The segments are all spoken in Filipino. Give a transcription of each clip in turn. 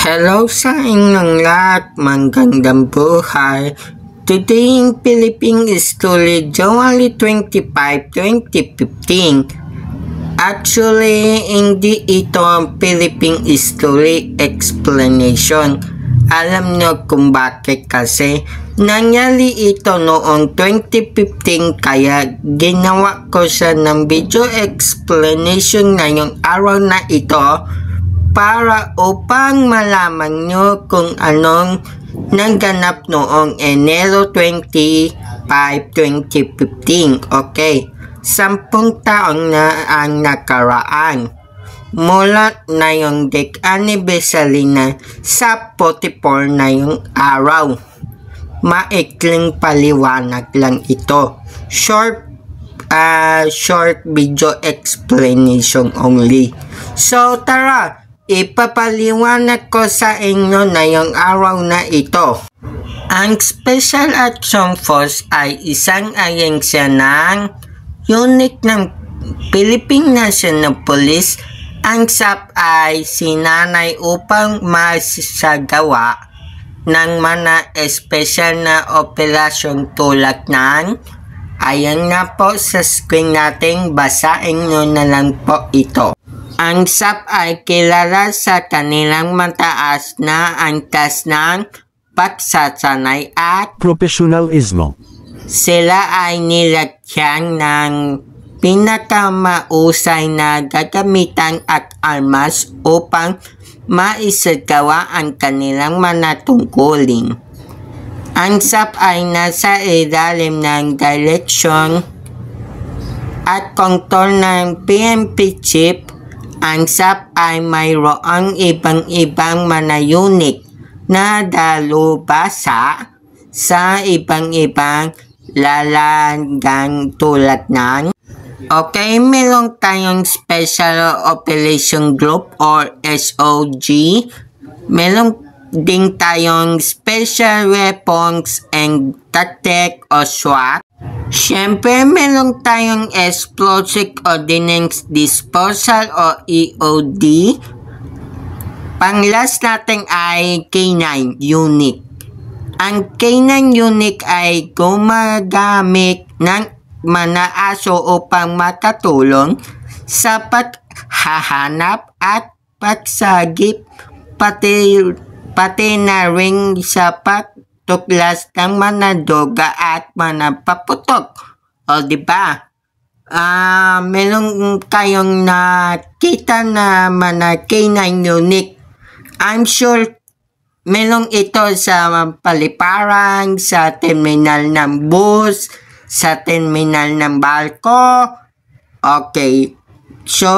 Hello sa inyong lahat, magandang buhay. Today in Philippine History, January 25, 2015. Actually, hindi ito ang Philippine History explanation. Alam nyo kung bakit kasi nangyari ito noong 2015 kaya ginawa ko siya ng video explanation ngayong araw na ito para upang malaman nyo kung anong naganap noong Enero 25, 2015. Okay, 10 taon na ang nakaraan mula na yung death anniversary na sa 44 na yung araw. Maikling paliwanag lang ito. Short video explanation only. So tara, ipapaliwanag ko sa inyo na yung araw na ito. Ang Special Action Force ay isang ahensya ng unit ng Philippine National Police. Ang SAP ay sinanay upang masagawa ng mga espesyal na operasyon tulad ng ayan na po sa screen natin, basahin nyo na lang po ito. Ang SAP ay kilala sa kanilang mataas na antas ng pagsasanay at profesionalismo. Sila ay nilagyan ng pinakamausay na gagamitan at armas upang maisagawa ang kanilang mga tungkulin. Ang SAP ay nasa ilalim ng direksyon at kontrol ng PNP Chief. Ang SAP ay mayroong ibang-ibang mga unit na dalubhasa sa ibang-ibang lalagang tulad ng meron tayong Special Operation Group or SOG. Meron din tayong Special Weapons and Tactics o SWAT. Siyempre, meron tayong Explosive Ordnance Disposal o EOD. Panglas natin ay K9 unit. Ang K9 unit ay gumagamit ng mga aso upang makatulong sa paghahanap at pagsagip pati na rin sa pagtuklas ng mga droga at mga paputok. O diba? Meron kayong nakita na mga K9 unit. I'm sure meron ito sa paliparan, sa terminal ng bus, sa terminal ng barko. Okay. So,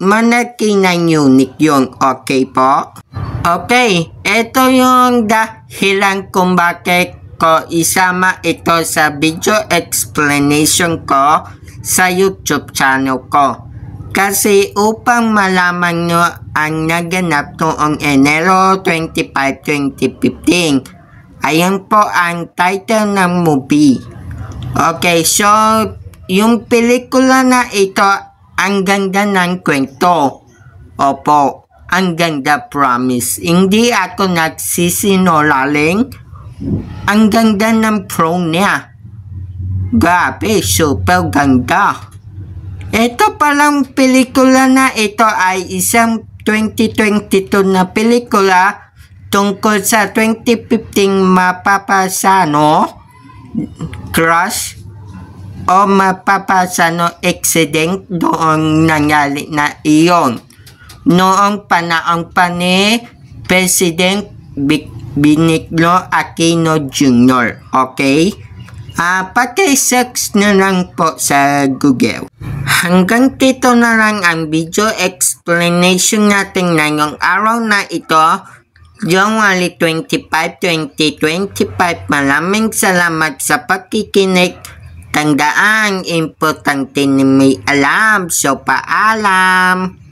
mga K9 unit yung okay po. Okay, ito yung dahilan kung bakit ko isama ito sa video explanation ko sa YouTube channel ko. Kasi upang malaman nyo ang naganap noong Enero 25, 2015. Ayan po ang title ng movie. Okay, so yung pelikula na ito, ang ganda ng kwento. Opo. Ang ganda, promise. Hindi ako nagsisinungaling. Ang ganda ng pro niya. Grabe, super ganda. Ito palang pelikula na ito ay isang 2022 na pelikula tungkol sa 2015 mapapasano crash o mapapasano accident doon nangyari na iyon. Noong panahon pa ni President Benigno Aquino Jr. Okay? Paki-search na lang po sa Google. Hanggang dito na lang ang video explanation natin ngayong araw na ito. January 25, 2025. Maraming salamat sa pakikinig. Tandaan, importante na may alam. So, paalam!